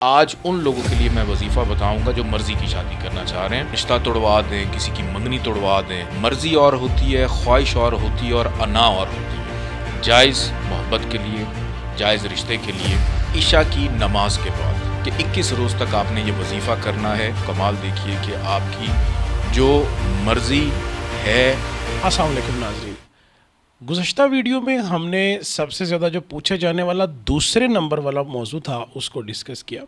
آج ان لوگوں کے لیے میں وظیفہ بتاؤں گا جو مرضی کی شادی کرنا چاہ رہے ہیں، رشتہ توڑوا دیں، کسی کی منگنی توڑوا دیں۔ مرضی اور ہوتی ہے، خواہش اور ہوتی ہے، اور انا اور ہوتی ہے۔ جائز محبت کے لیے، جائز رشتے کے لیے، عشاء کی نماز کے بعد کہ 21 روز تک آپ نے یہ وظیفہ کرنا ہے۔ کمال دیکھیے کہ آپ کی جو مرضی ہے۔ السلام علیکم ناظرین، گزشتہ ویڈیو میں ہم نے سب سے زیادہ جو پوچھے جانے والا دوسرے نمبر والا موضوع تھا اس کو ڈسکس کیا۔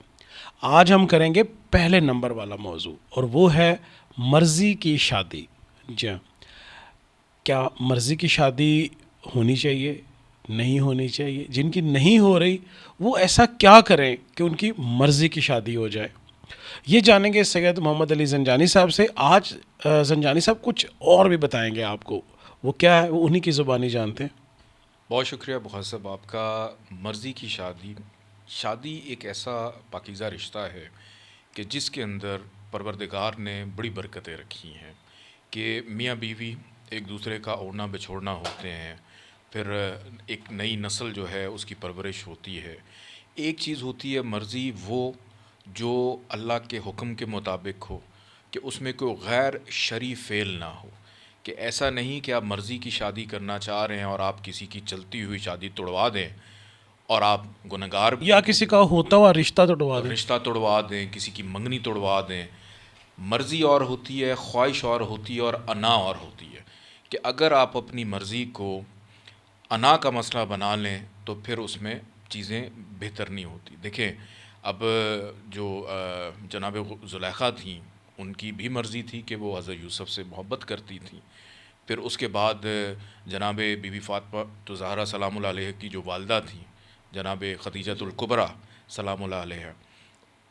آج ہم کریں گے پہلے نمبر والا موضوع، اور وہ ہے مرضی کی شادی۔ جی ہاں، کیا مرضی کی شادی ہونی چاہیے، نہیں ہونی چاہیے؟ جن کی نہیں ہو رہی وہ ایسا کیا کریں کہ ان کی مرضی کی شادی ہو جائے، یہ جانیں گے سید محمد علی زنجانی صاحب سے۔ آج زنجانی صاحب کچھ اور بھی بتائیں گے آپ کو، وہ کیا ہے وہ انہی کی زبانی جانتے ہیں۔ بہت شکریہ بخار صاحب آپ کا۔ مرضی کی شادی ایک ایسا پاکیزہ رشتہ ہے کہ جس کے اندر پروردگار نے بڑی برکتیں رکھی ہیں کہ میاں بیوی ایک دوسرے کا اوڑھنا بچھوڑنا ہوتے ہیں، پھر ایک نئی نسل جو ہے اس کی پرورش ہوتی ہے۔ ایک چیز ہوتی ہے مرضی، وہ جو اللہ کے حکم کے مطابق ہو، کہ اس میں کوئی غیر شرعی فعل نہ ہو، کہ ایسا نہیں کہ آپ مرضی کی شادی کرنا چاہ رہے ہیں اور آپ کسی کی چلتی ہوئی شادی توڑوا دیں اور آپ گنہگار یا کسی کا ہوتا ہوا رشتہ توڑوا دیں۔ رشتہ توڑوا دیں، کسی کی منگنی توڑوا دیں۔ مرضی اور ہوتی ہے، خواہش اور ہوتی ہے، اور انا اور ہوتی ہے، کہ اگر آپ اپنی مرضی کو انا کا مسئلہ بنا لیں تو پھر اس میں چیزیں بہتر نہیں ہوتی۔ دیکھیں اب جو جناب زلیخا تھیں، ان کی بھی مرضی تھی کہ وہ حضرت یوسف سے محبت کرتی تھیں۔ پھر اس کے بعد جناب بی بی فاطمہ تو زہرا سلام اللہ علیہ کی جو والدہ تھیں، جناب خدیجۃ الکبریٰ سلام اللہ علیہ،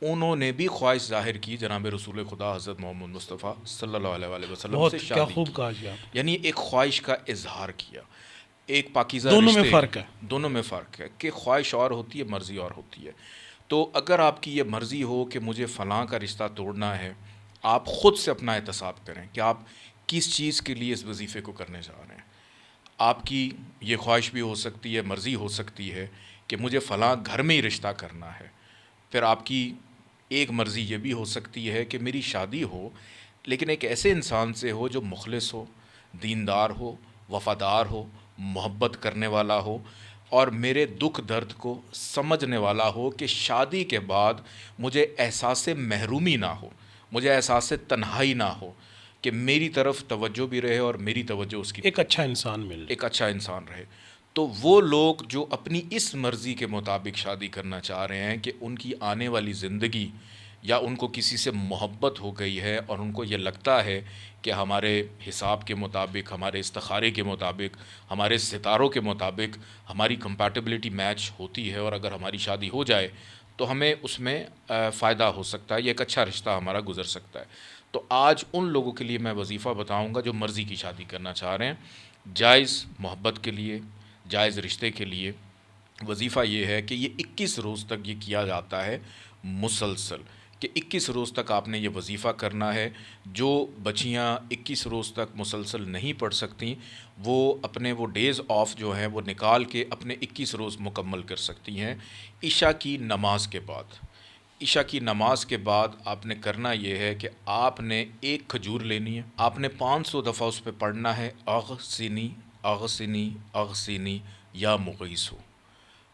انہوں نے بھی خواہش ظاہر کی جناب رسول خدا حضرت محمد مصطفیٰ صلی اللہ علیہ وآلہ وسلم بہت سے کیا شادی خوب کی، کہا جی آپ۔ یعنی ایک خواہش کا اظہار کیا۔ ایک پاکیزہ دونوں میں رشتے، فرق ہے۔ دونوں میں فرق ہے کہ خواہش اور ہوتی ہے، مرضی اور ہوتی ہے۔ تو اگر آپ کی یہ مرضی ہو کہ مجھے فلاں کا رشتہ توڑنا ہے، آپ خود سے اپنا احتساب کریں کہ آپ کس چیز کے لیے اس وظیفے کو کرنے جا رہے ہیں۔ آپ کی یہ خواہش بھی ہو سکتی ہے، مرضی ہو سکتی ہے کہ مجھے فلاں گھر میں ہی رشتہ کرنا ہے۔ پھر آپ کی ایک مرضی یہ بھی ہو سکتی ہے کہ میری شادی ہو لیکن ایک ایسے انسان سے ہو جو مخلص ہو، دیندار ہو، وفادار ہو، محبت کرنے والا ہو، اور میرے دکھ درد کو سمجھنے والا ہو، کہ شادی کے بعد مجھے احساس محرومی نہ ہو، مجھے احساس تنہائی نہ ہو، کہ میری طرف توجہ بھی رہے اور میری توجہ اس کی ایک اچھا انسان مل جائے۔ ایک اچھا انسان رہے۔ تو وہ لوگ جو اپنی اس مرضی کے مطابق شادی کرنا چاہ رہے ہیں کہ ان کی آنے والی زندگی، یا ان کو کسی سے محبت ہو گئی ہے اور ان کو یہ لگتا ہے کہ ہمارے حساب کے مطابق، ہمارے استخارے کے مطابق، ہمارے ستاروں کے مطابق ہماری کمپیٹیبلٹی میچ ہوتی ہے، اور اگر ہماری شادی ہو جائے تو ہمیں اس میں فائدہ ہو سکتا ہے، یہ ایک اچھا رشتہ ہمارا گزر سکتا ہے۔ تو آج ان لوگوں کے لیے میں وظیفہ بتاؤں گا جو مرضی کی شادی کرنا چاہ رہے ہیں، جائز محبت کے لیے، جائز رشتے کے لیے۔ وظیفہ یہ ہے کہ یہ 21 روز تک یہ کیا جاتا ہے مسلسل، کہ 21 روز تک آپ نے یہ وظیفہ کرنا ہے۔ جو بچیاں 21 روز تک مسلسل نہیں پڑھ سکتیں، وہ اپنے وہ ڈیز آف جو ہیں وہ نکال کے اپنے 21 روز مکمل کر سکتی ہیں۔ عشاء کی نماز کے بعد، عشاء کی نماز کے بعد آپ نے کرنا یہ ہے کہ آپ نے ایک کھجور لینی ہے، آپ نے 500 دفعہ اس پہ پڑھنا ہے، اغسنی اغسنی اغسنی یا مغیثو۔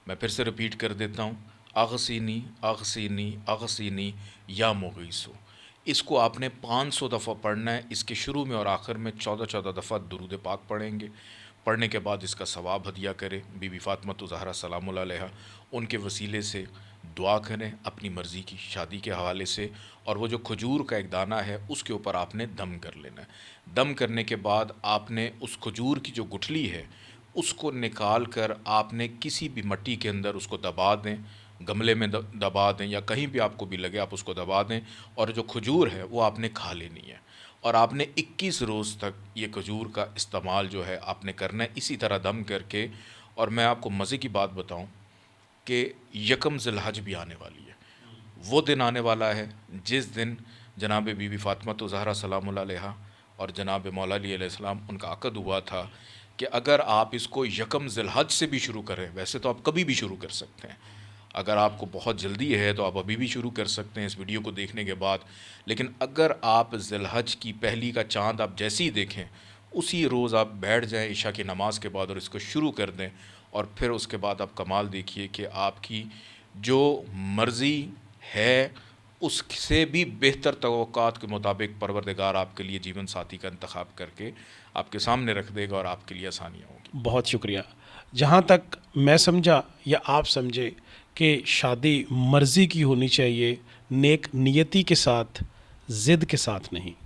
میں پھر سے رپیٹ کر دیتا ہوں، اغسنی اغسنی اغسنی یا مغیثو۔ اس کو آپ نے 500 دفعہ پڑھنا ہے۔ اس کے شروع میں اور آخر میں 14 دفعہ درود پاک پڑھیں گے۔ پڑھنے کے بعد اس کا ثواب ہدیہ کریں بی بی فاطمہ زہرا سلام اللہ علیہ، ان کے وسیلے سے دعا کریں اپنی مرضی کی شادی کے حوالے سے، اور وہ جو کھجور کا ایک دانہ ہے اس کے اوپر آپ نے دم کر لینا ہے۔ دم کرنے کے بعد آپ نے اس کھجور کی جو گٹھلی ہے اس کو نکال کر آپ نے کسی بھی مٹی کے اندر اس کو دبا دیں، گملے میں دبا دیں، یا کہیں بھی آپ کو بھی لگے آپ اس کو دبا دیں، اور جو کھجور ہے وہ آپ نے کھا لینی ہے، اور آپ نے 21 روز تک یہ کھجور کا استعمال جو ہے آپ نے کرنا ہے اسی طرح دم کر کے۔ اور میں آپ کو مزے کی بات بتاؤں کہ یکم ذی الحج بھی آنے والی ہے، وہ دن آنے والا ہے جس دن جناب بی بی فاطمہ زہرا سلام اللہ علیہ اور جناب مولا علی علیہ السلام ان کا عقد ہوا تھا کہ اگر آپ اس کو یکم ذی الحج سے بھی شروع کریں، ویسے تو آپ کبھی بھی شروع کر سکتے ہیں، اگر آپ کو بہت جلدی ہے تو آپ ابھی بھی شروع کر سکتے ہیں اس ویڈیو کو دیکھنے کے بعد، لیکن اگر آپ ذی الحج کی پہلی کا چاند آپ جیسے ہی دیکھیں اسی روز آپ بیٹھ جائیں عشاء کی نماز کے بعد اور اس کو شروع کر دیں، اور پھر اس کے بعد آپ کمال دیکھیے کہ آپ کی جو مرضی ہے اس سے بھی بہتر توقعات کے مطابق پروردگار آپ کے لیے جیون ساتھی کا انتخاب کر کے آپ کے سامنے رکھ دے گا اور آپ کے لیے آسانیاں ہوں گی۔ بہت شکریہ۔ جہاں تک میں سمجھا یا آپ سمجھے کہ شادی مرضی کی ہونی چاہیے، نیک نیتی کے ساتھ، ضد کے ساتھ نہیں۔